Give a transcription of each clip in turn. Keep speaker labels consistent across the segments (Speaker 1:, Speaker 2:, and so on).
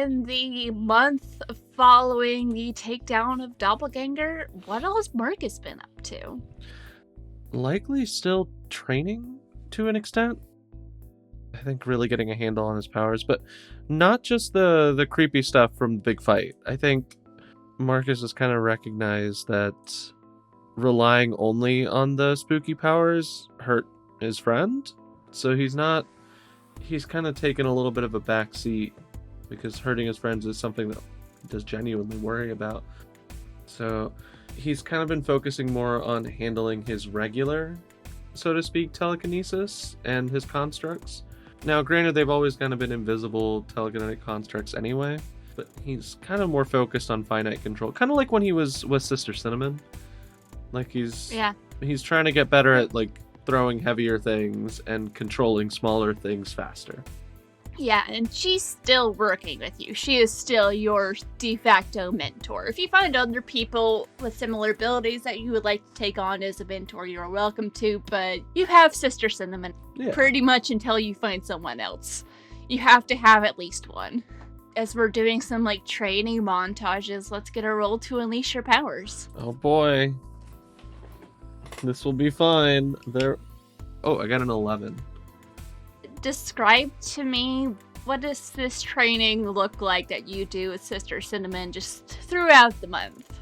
Speaker 1: in the month following the takedown of Doppelganger, what else Marcus been up to?
Speaker 2: Likely still training to an extent. I think really getting a handle on his powers, but not just the creepy stuff from the big fight. I think Marcus has kind of recognized that relying only on the spooky powers hurt his friend. So he's kind of taken a little bit of a backseat because hurting his friends is something that he does genuinely worry about. So he's kind of been focusing more on handling his regular, so to speak, telekinesis and his constructs. Now, granted, they've always kind of been invisible telekinetic constructs anyway, but he's kind of more focused on finite control. Kind of like when he was with Sister Cinnamon. Like he's trying to get better at like throwing heavier things and controlling smaller things faster.
Speaker 1: Yeah, and she's still working with you. She is still your de facto mentor. If you find other people with similar abilities that you would like to take on as a mentor, you're welcome to, but you have Sister Cinnamon pretty much until you find someone else. You have to have at least one. As we're doing some like training montages, let's get a roll to unleash your powers.
Speaker 2: Oh boy. This will be fine. I got an 11.
Speaker 1: Describe to me, what does this training look like that you do with Sister Cinnamon just throughout the month?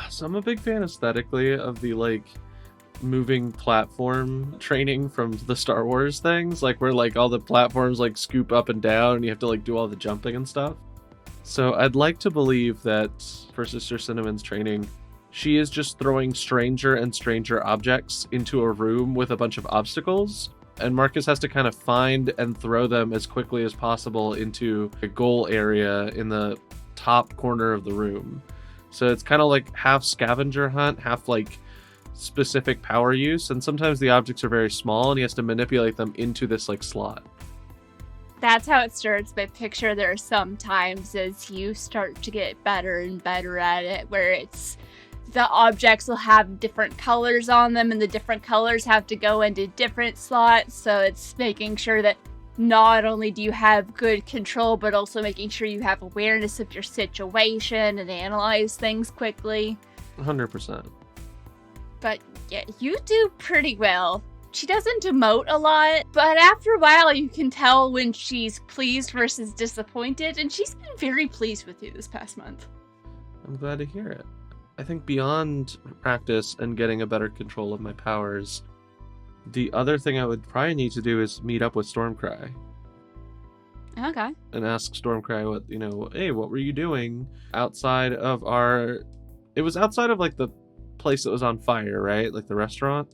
Speaker 2: So I'm a big fan aesthetically of the like moving platform training from the Star Wars things, like where like all the platforms like scoop up and down and you have to like do all the jumping and stuff. So I'd like to believe that for Sister Cinnamon's training, she is just throwing stranger and stranger objects into a room with a bunch of obstacles, and Marcus has to kind of find and throw them as quickly as possible into a goal area in the top corner of the room. So it's kind of like half scavenger hunt, half like specific power use, and sometimes the objects are very small and he has to manipulate them into this like slot.
Speaker 1: That's how it starts, but picture there are some times as you start to get better and better at it where it's the objects will have different colors on them and the different colors have to go into different slots, so it's making sure that not only do you have good control, but also making sure you have awareness of your situation and analyze things quickly.
Speaker 2: 100%.
Speaker 1: But yeah, you do pretty well. She doesn't emote a lot, but after a while you can tell when she's pleased versus disappointed, and she's been very pleased with you this past month.
Speaker 2: I'm glad to hear it. I think beyond practice and getting a better control of my powers, the other thing I would probably need to do is meet up with Stormcry.
Speaker 1: Okay.
Speaker 2: And ask Stormcry hey, what were you doing outside of it was outside of like the place that was on fire, right? Like the restaurant?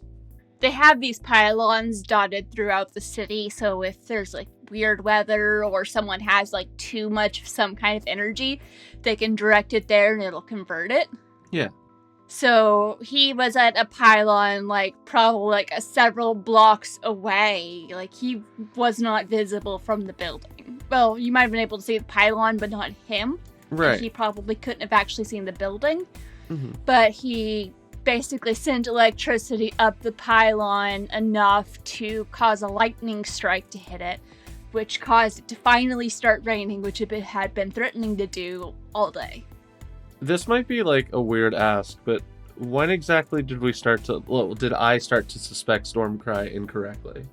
Speaker 1: They have these pylons dotted throughout the city, so if there's like weird weather or someone has like too much of some kind of energy, they can direct it there and it'll convert it.
Speaker 2: Yeah.
Speaker 1: So he was at a pylon like probably like several blocks away. Like he was not visible from the building. Well, you might have been able to see the pylon, but not him.
Speaker 2: Right.
Speaker 1: He probably couldn't have actually seen the building.
Speaker 2: Mm-hmm.
Speaker 1: But he basically sent electricity up the pylon enough to cause a lightning strike to hit it, which caused it to finally start raining, which it had been threatening to do all day.
Speaker 2: This might be like a weird ask, but when exactly did I start to suspect Stormcry incorrectly?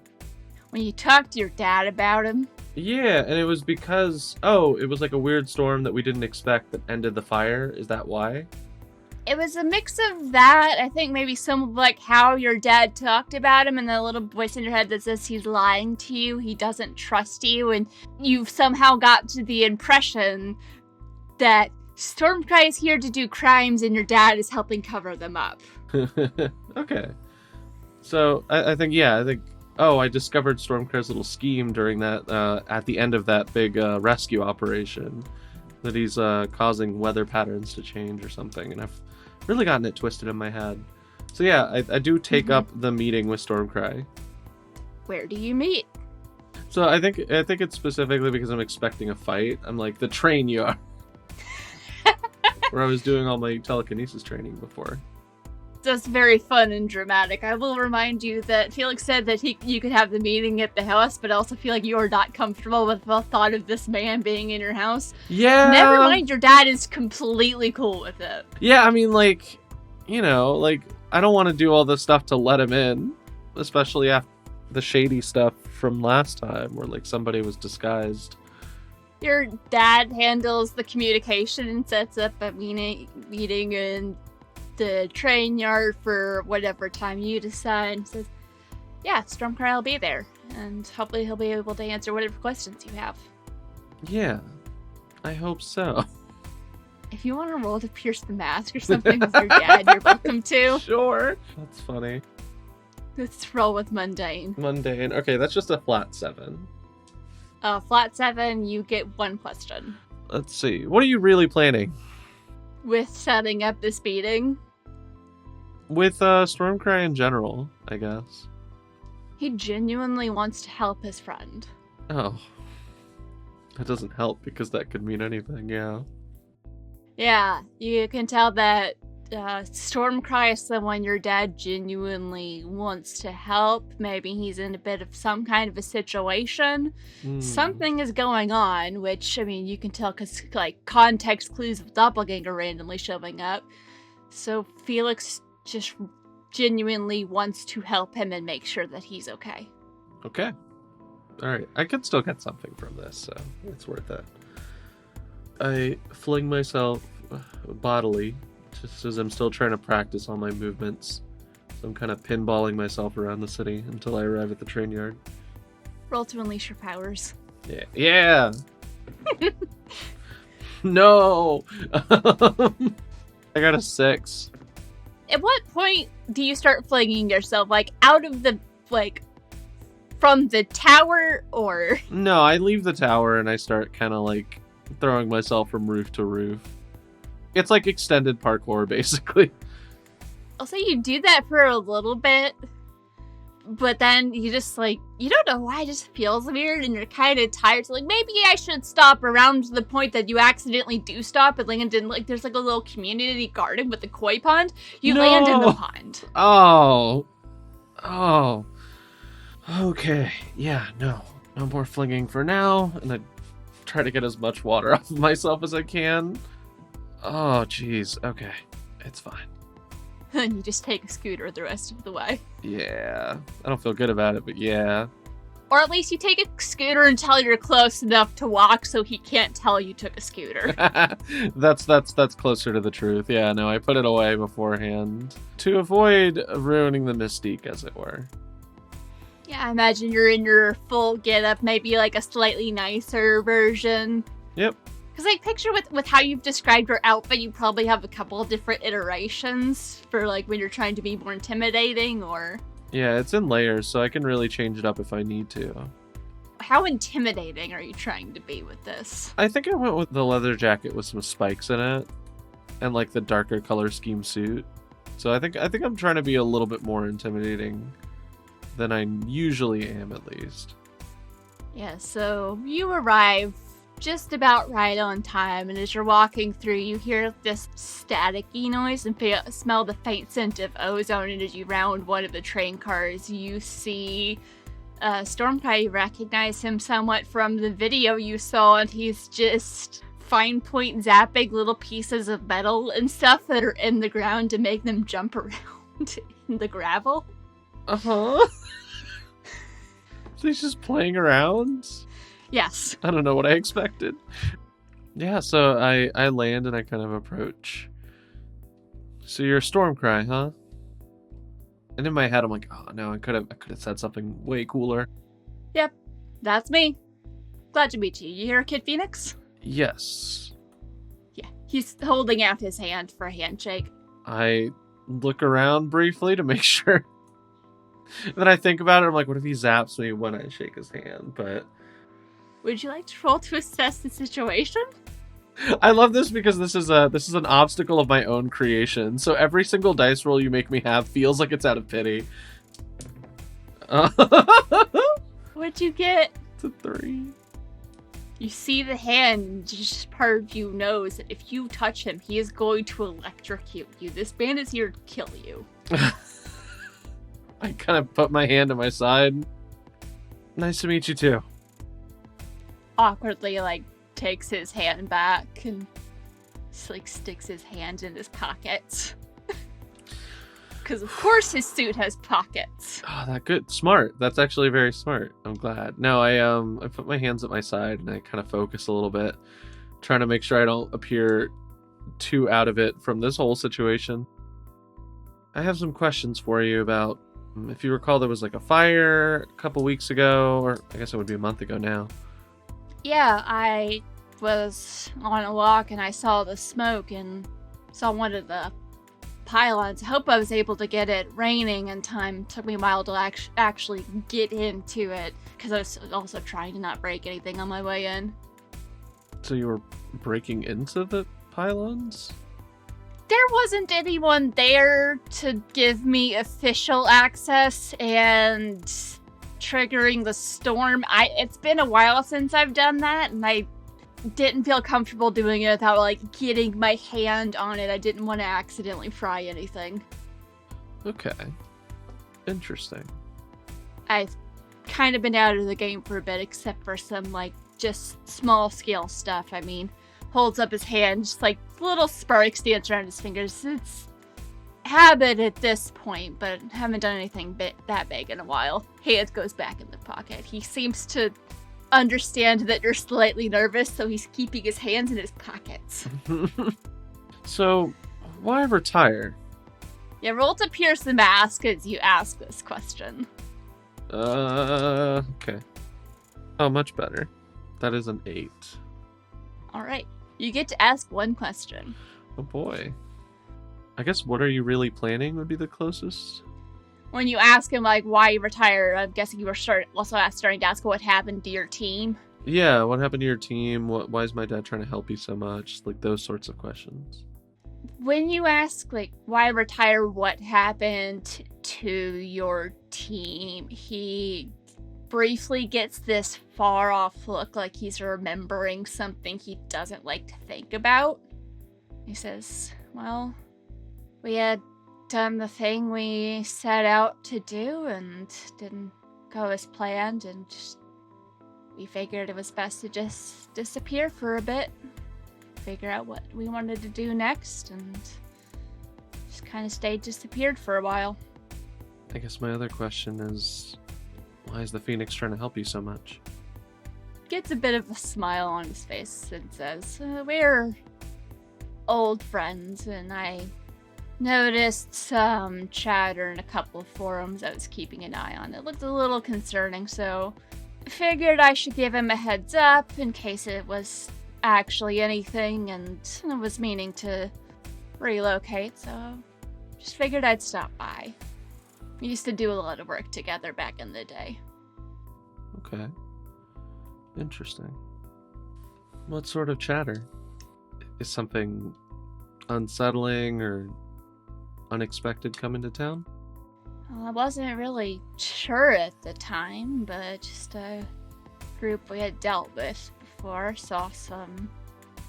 Speaker 1: When you talked to your dad about him?
Speaker 2: Yeah, and it was because, it was like a weird storm that we didn't expect that ended the fire. Is that why?
Speaker 1: It was a mix of that. I think maybe some of like how your dad talked about him and the little voice in your head that says he's lying to you, he doesn't trust you, and you've somehow got to the impression that Stormcry is here to do crimes and your dad is helping cover them up.
Speaker 2: Okay. So I think I discovered Stormcry's little scheme during that, at the end of that big rescue operation, that he's causing weather patterns to change or something, and I've really gotten it twisted in my head. So yeah, I do take up the meeting with Stormcry.
Speaker 1: Where do you meet?
Speaker 2: So I think it's specifically because I'm expecting a fight. I'm like, the train you are. Where I was doing all my telekinesis training before.
Speaker 1: That's very fun and dramatic. I will remind you that Felix said that you could have the meeting at the house, but I also feel like you are not comfortable with the thought of this man being in your house.
Speaker 2: Yeah.
Speaker 1: Never mind, your dad is completely cool with it.
Speaker 2: Yeah, I mean, like, you know, like, I don't want to do all this stuff to let him in, especially after the shady stuff from last time where, like, somebody was disguised.
Speaker 1: Your dad handles the communication and sets up a meeting in the train yard for whatever time you decide. Says, yeah, Stormcry will be there, and hopefully he'll be able to answer whatever questions you have.
Speaker 2: Yeah, I hope so.
Speaker 1: If you want to roll to pierce the mask or something with your dad, you're welcome to.
Speaker 2: Sure. That's funny.
Speaker 1: Let's roll with mundane.
Speaker 2: Mundane. Okay, that's just a flat 7.
Speaker 1: Flat 7, you get 1 question.
Speaker 2: Let's see. What are you really planning?
Speaker 1: With setting up this meeting?
Speaker 2: With Stormcry in general, I guess.
Speaker 1: He genuinely wants to help his friend.
Speaker 2: Oh. That doesn't help because that could mean anything, yeah.
Speaker 1: Yeah, you can tell that Stormcry is someone your dad genuinely wants to help. Maybe he's in a bit of some kind of a situation. Something is going on, which, I mean, you can tell because, like, context clues of Doppelganger randomly showing up. So Felix just genuinely wants to help him and make sure that he's okay.
Speaker 2: Okay. Alright, I could still get something from this, so it's worth it. I fling myself bodily, just as I'm still trying to practice all my movements. So I'm kind of pinballing myself around the city until I arrive at the train yard.
Speaker 1: Roll to unleash your powers.
Speaker 2: Yeah. Yeah! No! I got a 6.
Speaker 1: At what point do you start flinging yourself? Like, out of the, like, from the tower, or?
Speaker 2: No, I leave the tower and I start kind of, like, throwing myself from roof to roof. It's like extended parkour, basically.
Speaker 1: I'll say you do that for a little bit, but then you just, like, you don't know why, it just feels weird, and you're kind of tired, so, like, maybe I should stop around the point that you accidentally do stop, and Lincoln, like, there's, like, a little community garden with the koi pond. You land in the pond.
Speaker 2: Oh. Okay. Yeah, no more flinging for now, and I try to get as much water off of myself as I can. Oh, jeez. Okay. It's fine.
Speaker 1: And you just take a scooter the rest of the way.
Speaker 2: Yeah. I don't feel good about it, but yeah.
Speaker 1: Or at least you take a scooter until you're close enough to walk so he can't tell you took a scooter.
Speaker 2: That's closer to the truth. Yeah, no, I put it away beforehand to avoid ruining the mystique, as it were.
Speaker 1: Yeah, I imagine you're in your full getup, maybe like a slightly nicer version.
Speaker 2: Yep.
Speaker 1: Because I picture with how you've described your outfit, you probably have a couple of different iterations for, like, when you're trying to be more intimidating, or...
Speaker 2: Yeah, it's in layers, so I can really change it up if I need to.
Speaker 1: How intimidating are you trying to be with this?
Speaker 2: I think I went with the leather jacket with some spikes in it, and, like, the darker color scheme suit. So I think I'm trying to be a little bit more intimidating than I usually am, at least.
Speaker 1: Yeah, so you arrive just about right on time, and as you're walking through, you hear this staticky noise and smell the faint scent of ozone, and as you round one of the train cars, you see Stormcry. You recognize him somewhat from the video you saw, and he's just fine point zapping little pieces of metal and stuff that are in the ground to make them jump around in the gravel.
Speaker 2: Uh-huh. So he's just playing around?
Speaker 1: Yes.
Speaker 2: I don't know what I expected. Yeah, so I land and I kind of approach. So you're Stormcry, huh? And in my head I'm like, oh no, I could have said something way cooler.
Speaker 1: Yep, that's me. Glad to meet you. You here, Kid Phoenix?
Speaker 2: Yes.
Speaker 1: Yeah, he's holding out his hand for a handshake.
Speaker 2: I look around briefly to make sure. Then I think about it, I'm like, what if he zaps me when I shake his hand? But
Speaker 1: would you like to roll to assess the situation?
Speaker 2: I love this because this is an obstacle of my own creation. So every single dice roll you make me have feels like it's out of pity.
Speaker 1: What'd you get?
Speaker 2: It's a 3.
Speaker 1: You see the hand, just part of you knows that if you touch him, he is going to electrocute you. This man is here to kill you.
Speaker 2: I kind of put my hand to my side. Nice to meet you too.
Speaker 1: Awkwardly, like, takes his hand back and just, like, sticks his hand in his pockets. Because of course his suit has pockets.
Speaker 2: Oh, that good. Smart. That's actually very smart. I'm glad. No, I put my hands at my side and I kind of focus a little bit, trying to make sure I don't appear too out of it from this whole situation. I have some questions for you about, if you recall, there was like a fire a couple weeks ago, or I guess it would be a month ago now.
Speaker 1: Yeah, I was on a walk and I saw the smoke and saw one of the pylons. I hope I was able to get it raining in time. It took me a while to actually get into it because I was also trying to not break anything on my way in.
Speaker 2: So you were breaking into the pylons?
Speaker 1: There wasn't anyone there to give me official access, and triggering the storm, it's been a while since I've done that, and I didn't feel comfortable doing it without, like, getting my hand on it. I didn't want to accidentally fry anything.
Speaker 2: Okay. Interesting.
Speaker 1: I've kind of been out of the game for a bit, except for some, like, just small-scale stuff. I mean, holds up his hand, just, like, little sparks dance around his fingers. It's habit at this point, but haven't done anything that big in a while. Hand goes back in the pocket. He seems to understand that you're slightly nervous, so he's keeping his hands in his pockets.
Speaker 2: So, why retire?
Speaker 1: Yeah, roll to pierce the mask as you ask this question.
Speaker 2: Okay. Oh, much better. That is an 8.
Speaker 1: Alright. You get to ask one question.
Speaker 2: Oh boy. I guess what are you really planning would be the closest.
Speaker 1: When you ask him, like, why you retired, I'm guessing you were starting to ask what happened to your team.
Speaker 2: Yeah, what happened to your team? Why is my dad trying to help you so much? Like, those sorts of questions.
Speaker 1: When you ask, like, why retire, what happened to your team, he briefly gets this far-off look, like he's remembering something he doesn't like to think about. He says, well, we had done the thing we set out to do and didn't go as planned, and we figured it was best to just disappear for a bit, figure out what we wanted to do next, and just kind of stayed disappeared for a while.
Speaker 2: I guess my other question is, why is the Phoenix trying to help you so much?
Speaker 1: Gets a bit of a smile on his face and says, we're old friends, and I noticed some chatter in a couple of forums I was keeping an eye on. It looked a little concerning, so figured I should give him a heads up in case it was actually anything, and I was meaning to relocate, so just figured I'd stop by. We used to do a lot of work together back in the day.
Speaker 2: Okay. Interesting. What sort of chatter? Is something unsettling or unexpected coming to town?
Speaker 1: Well, I wasn't really sure at the time, but just a group we had dealt with before saw some...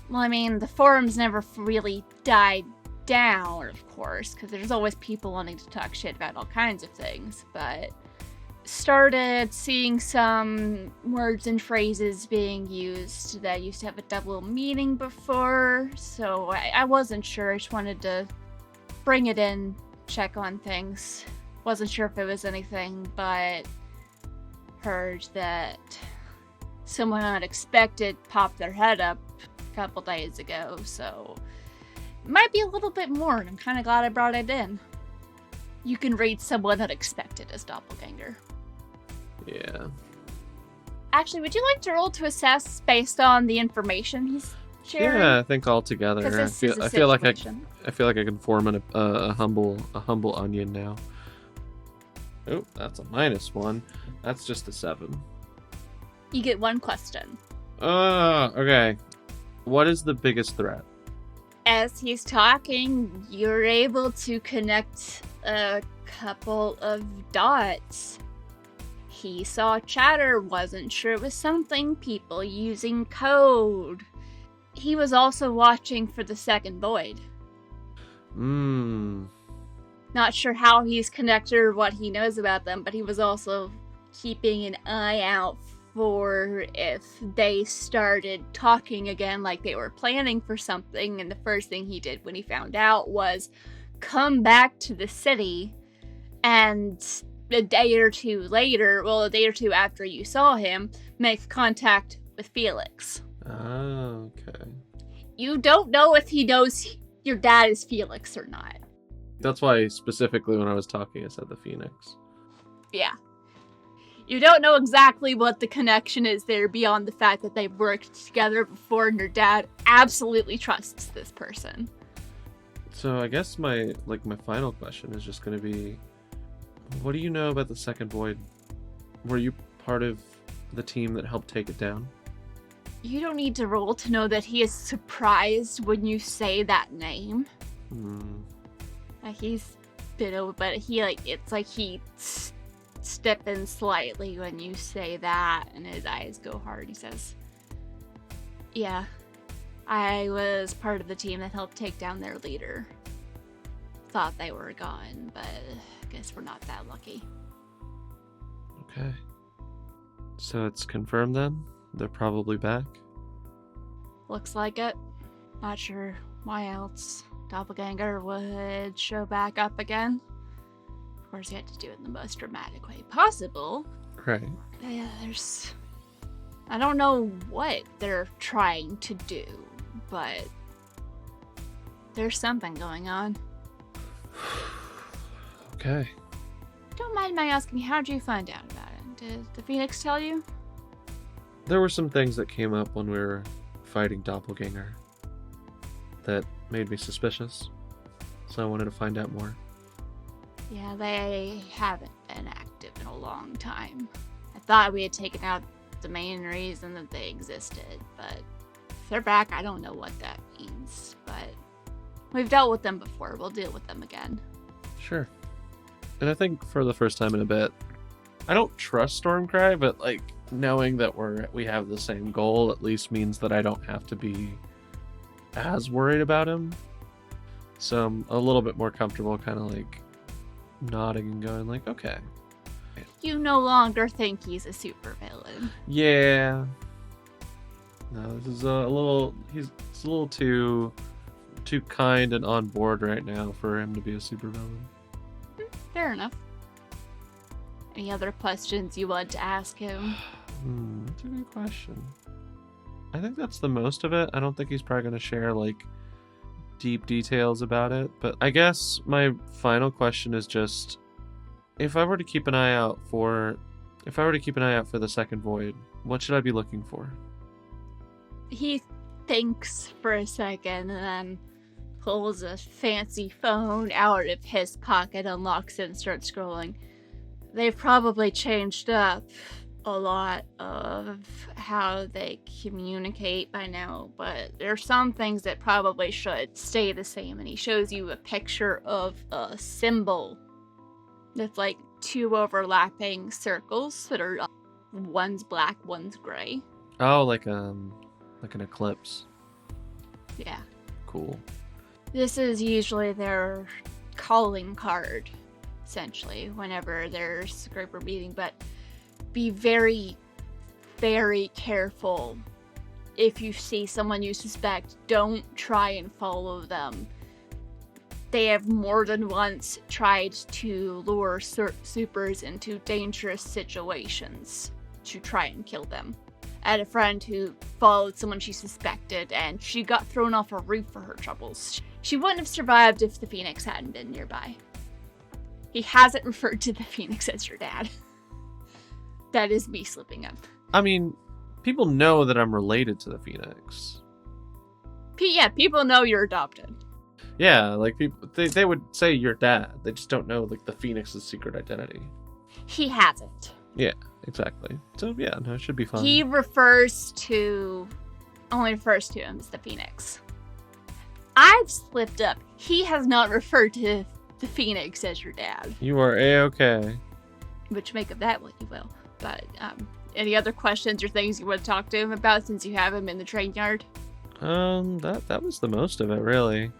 Speaker 1: Well, I mean, the forums never really died down, of course, because there's always people wanting to talk shit about all kinds of things, but started seeing some words and phrases being used that used to have a double meaning before, so I wasn't sure. I just wanted to bring it in, check on things. Wasn't sure if it was anything, but heard that someone unexpected popped their head up a couple days ago, so it might be a little bit more, and I'm kind of glad I brought it in. You can read someone unexpected as doppelganger.
Speaker 2: Yeah.
Speaker 1: Actually, would you like to roll to assess based on the information he's sharing?
Speaker 2: Yeah, I think altogether. I feel like I can form a humble onion now. Oh, that's a -1. That's just a 7.
Speaker 1: You get one question.
Speaker 2: Okay. What is the biggest threat?
Speaker 1: As he's talking, you're able to connect a couple of dots. He saw chatter, wasn't sure it was something, people using code. He was also watching for the second void. Not sure how he's connected or what he knows about them, but he was also keeping an eye out for if they started talking again like they were planning for something. And the first thing he did when he found out was come back to the city, and a day or two after you saw him, make contact with Felix.
Speaker 2: Oh, okay.
Speaker 1: You don't know if he knows your dad is Felix or not.
Speaker 2: That's why specifically when I was talking, I said the Phoenix.
Speaker 1: Yeah. You don't know exactly what the connection is there beyond the fact that they've worked together before and your dad absolutely trusts this person.
Speaker 2: So I guess my final question is just going to be, what do you know about the Second Void? Were you part of the team that helped take it down?
Speaker 1: You don't need to roll to know that he is surprised when you say that name. He's been over, but it's like he stiffens slightly when you say that, and his eyes go hard. He says, yeah, I was part of the team that helped take down their leader. Thought they were gone, but I guess we're not that lucky.
Speaker 2: Okay. So it's confirmed then? They're probably back?
Speaker 1: Looks like it. Not sure why else Doppelganger would show back up again. Of course, you had to do it in the most dramatic way possible.
Speaker 2: Right.
Speaker 1: Yeah, I don't know what they're trying to do, but there's something going on.
Speaker 2: Okay.
Speaker 1: Don't mind my asking, how'd you find out about it? Did the Phoenix tell you?
Speaker 2: There were some things that came up when we were fighting Doppelganger that made me suspicious, so I wanted to find out more.
Speaker 1: Yeah, they haven't been active in a long time. I thought we had taken out the main reason that they existed, but if they're back, I don't know what that means, but we've dealt with them before. We'll deal with them again.
Speaker 2: Sure. And I think for the first time in a bit, I don't trust Stormcry, but knowing that we have the same goal at least means that I don't have to be as worried about him. So I'm a little bit more comfortable kind of nodding and going okay.
Speaker 1: You no longer think he's a supervillain.
Speaker 2: Yeah. No, this is he's a little too kind and on board right now for him to be a supervillain.
Speaker 1: Fair enough. Any other questions you want to ask him?
Speaker 2: That's a good question. I think that's the most of it. I don't think he's probably going to share deep details about it, but I guess my final question is just, if I were to keep an eye out for the Second Void, what should I be looking for?
Speaker 1: He thinks for a second and then pulls a fancy phone out of his pocket, unlocks it, and starts scrolling. They've probably changed up a lot of how they communicate by now, but there are some things that probably should stay the same. And he shows you a picture of a symbol that's two overlapping circles that are one's black, one's gray.
Speaker 2: Oh, like an eclipse.
Speaker 1: Yeah.
Speaker 2: Cool.
Speaker 1: This is usually their calling card, essentially, whenever there's a group or meeting, but be very, very careful. If you see someone you suspect, don't try and follow them. They have more than once tried to lure supers into dangerous situations to try and kill them. I had a friend who followed someone she suspected, and she got thrown off a roof for her troubles. She wouldn't have survived if the Phoenix hadn't been nearby. He hasn't referred to the Phoenix as your dad. That is me slipping up.
Speaker 2: I mean, people know that I'm related to the Phoenix.
Speaker 1: People know you're adopted.
Speaker 2: Yeah, people, they would say your dad. They just don't know, the Phoenix's secret identity.
Speaker 1: He hasn't.
Speaker 2: Yeah, exactly. So, yeah, no, it should be fun.
Speaker 1: He only refers to him as the Phoenix. I've slipped up. He has not referred to the Phoenix as your dad.
Speaker 2: You are A-okay.
Speaker 1: Which make of that what you will. But, any other questions or things you want to talk to him about since you have him in the train yard?
Speaker 2: That was the most of it, really.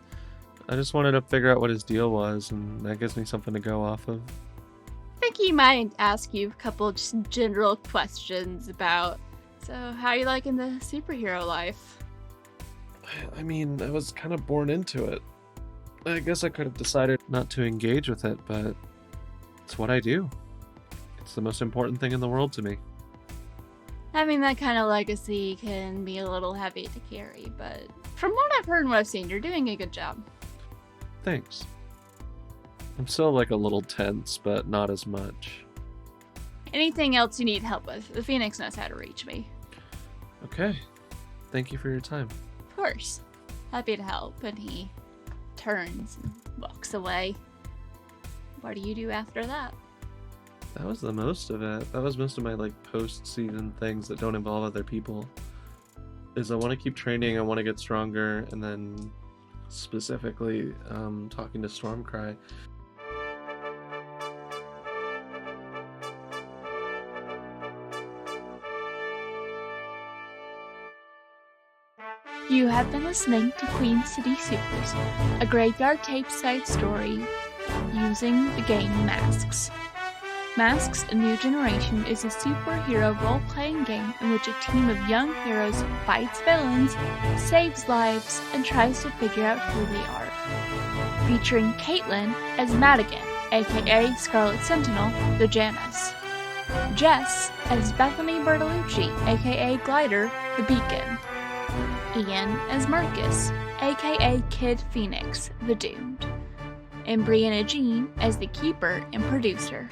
Speaker 2: I just wanted to figure out what his deal was, and that gives me something to go off of.
Speaker 1: I think he might ask you a couple just general questions about, so how you liking the superhero life?
Speaker 2: I mean, I was kind of born into it. I guess I could have decided not to engage with it, but it's what I do. It's the most important thing in the world to me.
Speaker 1: Having that kind of legacy can be a little heavy to carry, but from what I've heard and what I've seen, you're doing a good job.
Speaker 2: Thanks. I'm still like a little tense, but not as much.
Speaker 1: Anything else you need help with, the Phoenix knows how to reach me.
Speaker 2: Okay. Thank you for your time.
Speaker 1: Of course. Happy to help. And he turns and walks away. What do you do after that?
Speaker 2: That was the most of it. That was most of my like post-season things that don't involve other people. Is I want to keep training, I want to get stronger, and then specifically talking to Stormcry.
Speaker 1: You have been listening to Queen City Supers, a graveyard tape-style story using the game Masks. Masks: A New Generation is a superhero role-playing game in which a team of young heroes fights villains, saves lives, and tries to figure out who they are. Featuring Caitlin as Madigan, aka Scarlet Sentinel, the Janus. Jess as Bethany Bertolucci, aka Glider, the Beacon. Ian as Marcus, aka Kid Phoenix, the Doomed. And Brianna Jean as the Keeper and Producer.